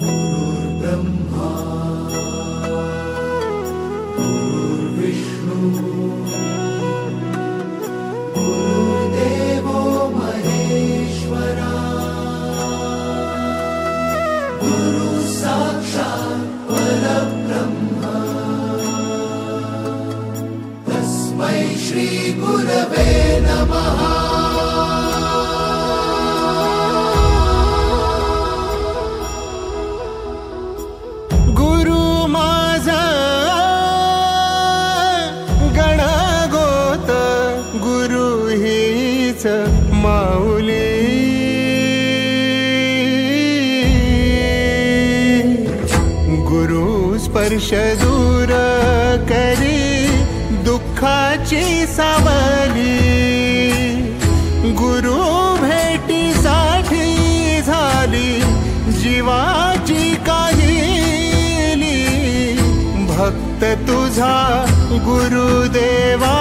गुरुर्ब्रह्मा गुरुर्विष्णू गुरुर्देवो महेश्वरा गुरु साक्षात् परब्रह्म तस्मै श्री गुरवे नमः। माऊली गुरु स्पर्श दूर करी दुःखाची सावली, गुरु भेटीसाठी झाली जीवाची काहिली, भक्त तुझा गुरुदेवा